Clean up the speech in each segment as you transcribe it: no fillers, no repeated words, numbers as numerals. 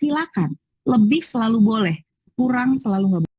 silakan. Lebih selalu boleh, kurang selalu nggak boleh.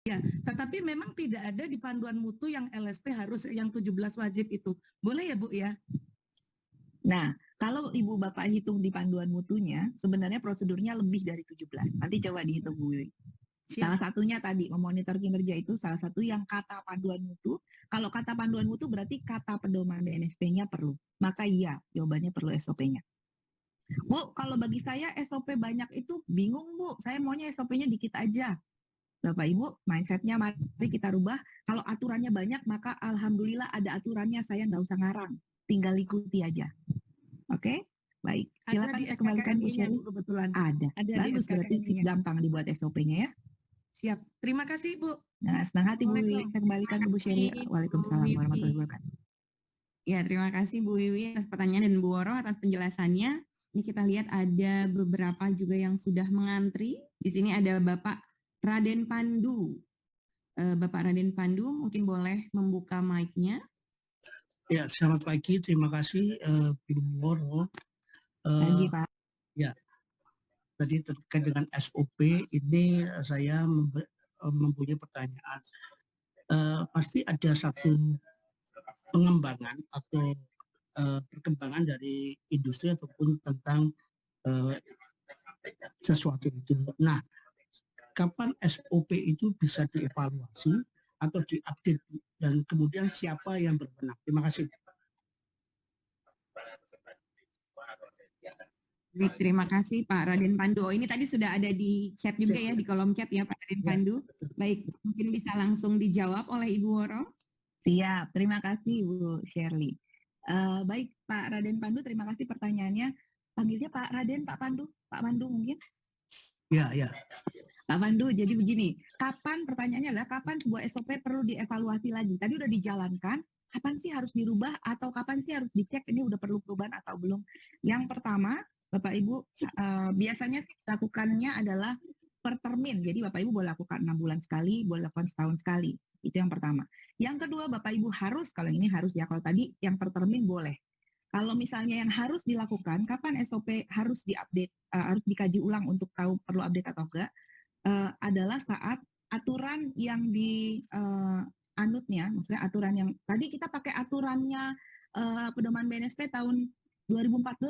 Ya, tetapi memang tidak ada di panduan mutu yang LSP harus yang 17 wajib itu. Boleh ya Bu ya? Nah, kalau Ibu Bapak hitung di panduan mutunya, sebenarnya prosedurnya lebih dari 17. Nanti coba dihitung Bu Wiwi. Salah satunya tadi, memonitor kinerja itu salah satu yang kata panduan mutu. Kalau kata panduan mutu berarti kata pedoman BNSP-nya perlu. Maka iya, jawabannya perlu SOP-nya. Bu, kalau bagi saya SOP banyak itu bingung Bu. Saya maunya SOP-nya dikit aja. Bapak Ibu, mindsetnya mari kita rubah. Kalau aturannya banyak, maka alhamdulillah ada aturannya, saya nggak usah ngarang. Tinggal ikuti aja. Oke? Baik. Silakan saya kembalikan Bu Sherly. Kebetulan. Ada. Bagus, berarti gampang dibuat SOP-nya ya. Siap. Terima kasih, Bu. Nah, senang hati Bu Wiwi. Saya kembalikan ke Bu Sherly. Waalaikumsalam warahmatullahi wabarakatuh. Ya, terima kasih Bu Wiwi atas pertanyaan dan Bu Woro atas penjelasannya. Ini kita lihat ada beberapa juga yang sudah mengantri. Di sini ada Bapak Raden Pandu. Bapak Raden Pandu mungkin boleh membuka mic-nya. Ya, selamat pagi. Terima kasih Bu Woro. Pagi, Pak. Ya, tadi terkait dengan SOP ini saya mempunyai pertanyaan. Pasti ada satu pengembangan atau perkembangan dari industri ataupun tentang sesuatu itu. Nah, kapan SOP itu bisa dievaluasi atau diupdate dan kemudian siapa yang berwenang? Terima kasih. Terima kasih Pak Raden Pandu. Oh, ini tadi sudah ada di chat juga ya, di kolom chat ya Pak Raden Pandu. Baik, mungkin bisa langsung dijawab oleh Ibu Woro. Siap, terima kasih Bu Sherly. Baik Pak Raden Pandu, terima kasih pertanyaannya. Panggilnya Pak Raden, Pak Pandu, Pak Pandu mungkin? Ya. Pak Pandu, jadi begini, pertanyaannya adalah kapan sebuah SOP perlu dievaluasi lagi? Tadi udah dijalankan, kapan sih harus dirubah atau kapan sih harus dicek ini udah perlu perubahan atau belum? Yang pertama, Bapak Ibu, biasanya sih lakukannya adalah per termin. Jadi Bapak Ibu boleh lakukan 6 bulan sekali, boleh lakukan setahun sekali. Itu yang pertama. Yang kedua, Bapak Ibu harus, kalau ini harus ya, kalau tadi yang per termin boleh. Kalau misalnya yang harus dilakukan, kapan SOP harus diupdate, harus dikaji ulang untuk tahu perlu update atau enggak? Adalah saat aturan yang di anutnya, maksudnya aturan yang tadi kita pakai aturannya pedoman BNSP tahun 2014,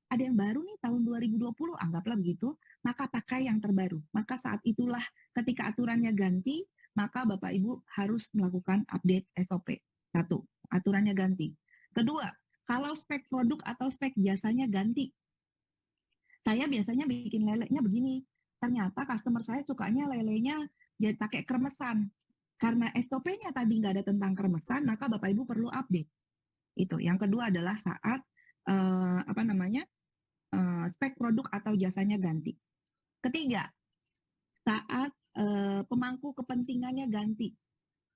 ada yang baru nih tahun 2020, anggaplah begitu, maka pakai yang terbaru. Maka saat itulah ketika aturannya ganti, maka Bapak Ibu harus melakukan update SOP. Satu, aturannya ganti. Kedua, kalau spek produk atau spek jasanya ganti, saya biasanya bikin lelenya begini, ternyata customer saya sukanya lelenya dia pakai kremesan. Karena SOP-nya tadi nggak ada tentang kremesan, maka Bapak Ibu perlu update. Itu. Yang kedua adalah saat spek produk atau jasanya ganti. Ketiga, saat pemangku kepentingannya ganti.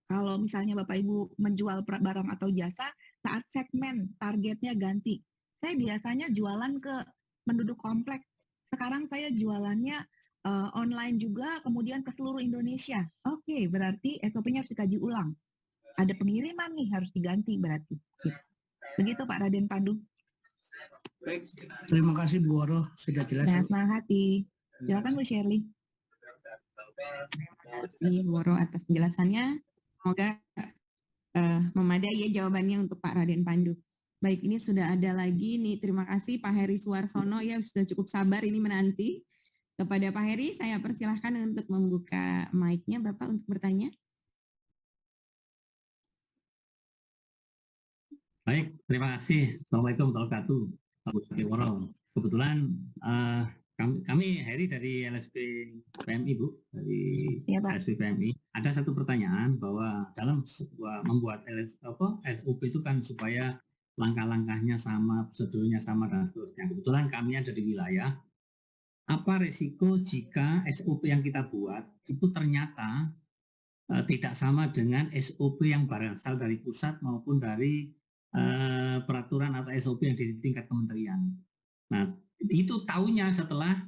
Kalau misalnya Bapak Ibu menjual barang atau jasa, saat segmen targetnya ganti. Saya biasanya jualan ke penduduk kompleks. Sekarang saya jualannya online juga, kemudian ke seluruh Indonesia. Oke, berarti SOP-nya harus dikaji ulang. Ada pengiriman nih, harus diganti berarti. Begitu Pak Raden Pandu. Baik, terima kasih Bu Woro, sudah jelas. Nah, senang hati. Silakan Bu Sherly. Terima kasih Bu Woro atas penjelasannya. Semoga memadai ya jawabannya untuk Pak Raden Pandu. Baik, ini sudah ada lagi nih. Terima kasih Pak Heri Suwarsono ya, sudah cukup sabar ini menanti. Kepada Pak Heri, saya persilahkan untuk membuka mic-nya Bapak untuk bertanya. Baik, terima kasih. Assalamualaikum warahmatullahi wabarakatuh. Kebetulan kami Heri dari LSP PMI Bu, dari ya, LSP PMI. Ada satu pertanyaan bahwa dalam membuat SOP itu kan supaya langkah-langkahnya sama, prosedurnya sama, dan seterusnya. Kebetulan kami ada di wilayah, apa resiko jika SOP yang kita buat itu ternyata tidak sama dengan SOP yang berasal dari pusat maupun dari peraturan atau SOP yang di tingkat kementerian. Nah, itu tahunya setelah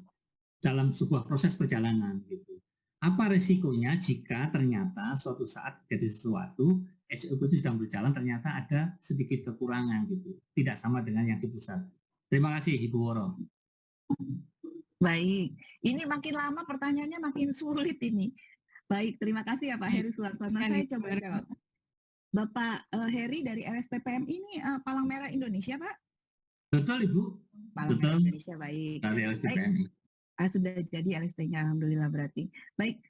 dalam sebuah proses perjalanan gitu. Apa resikonya jika ternyata suatu saat jadi sesuatu SOP itu sedang berjalan ternyata ada sedikit kekurangan gitu, tidak sama dengan yang di pusat. Terima kasih Ibu Woro. Baik, ini makin lama pertanyaannya makin sulit ini. Baik, terima kasih ya Pak Heri Suarsono. Saya coba jawab. Bapak Heri dari LSPPM ini Palang Merah Indonesia, Pak? Betul Ibu. Palang Merah Indonesia, baik. Dari Baik, LSPPM. sudah jadi LSP-nya, alhamdulillah berarti. Baik,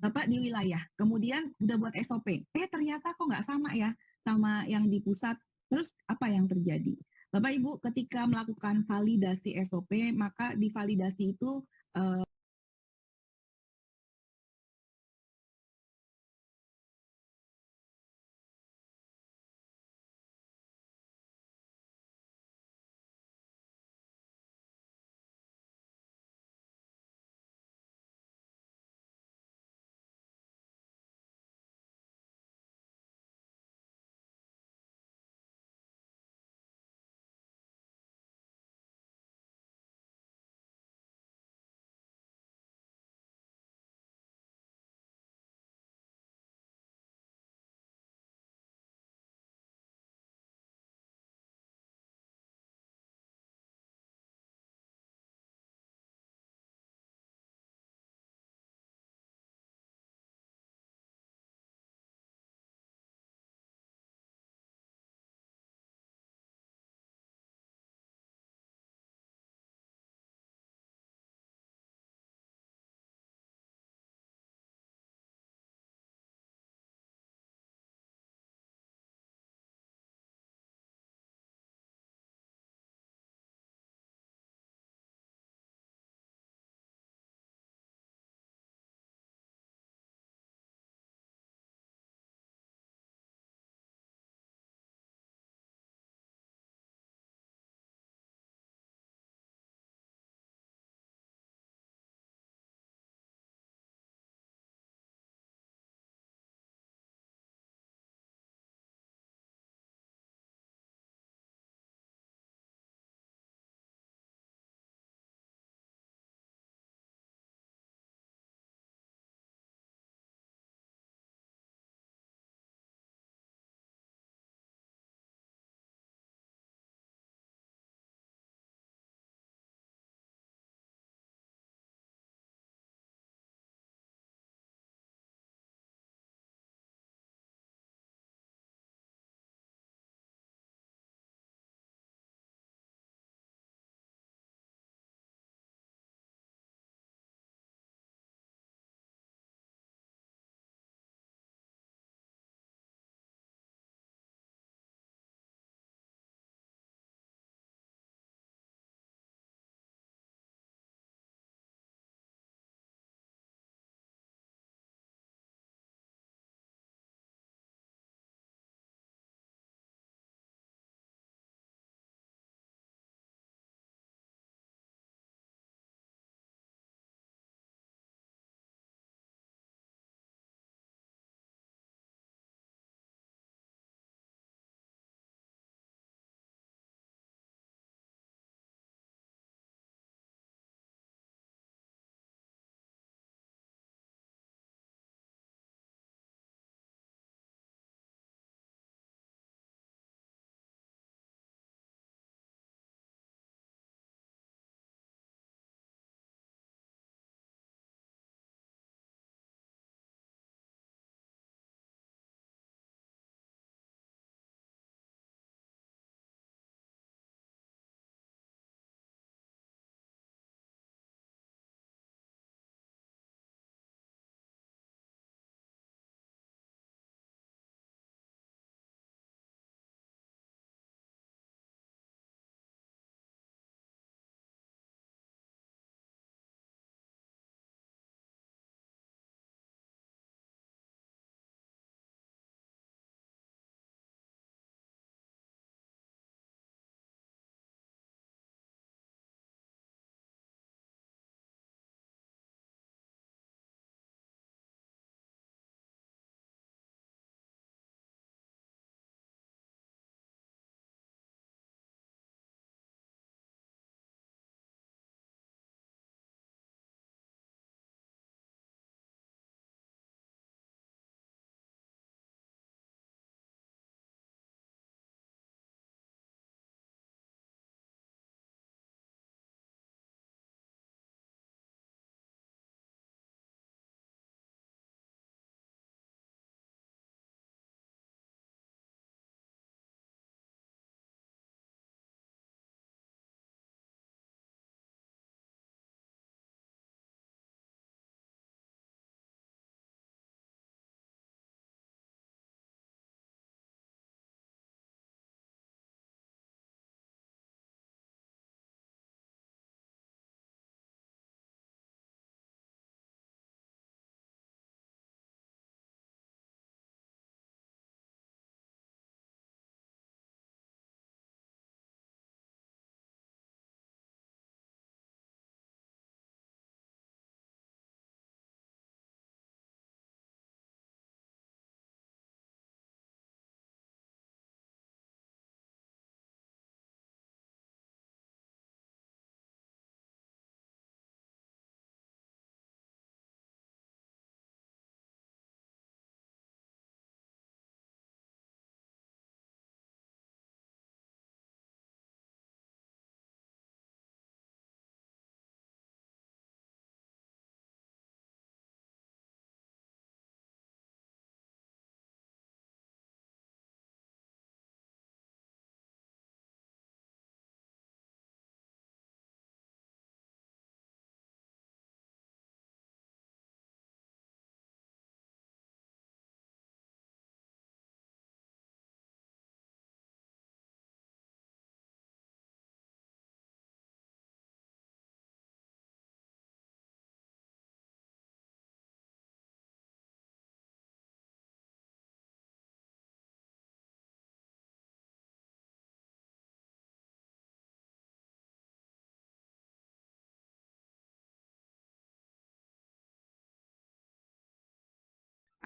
Bapak di wilayah, kemudian udah buat SOP. Ternyata kok nggak sama ya sama yang di pusat. Terus apa yang terjadi? Bapak Ibu ketika melakukan validasi SOP, maka di validasi itu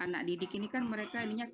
anak didik ini kan mereka ininya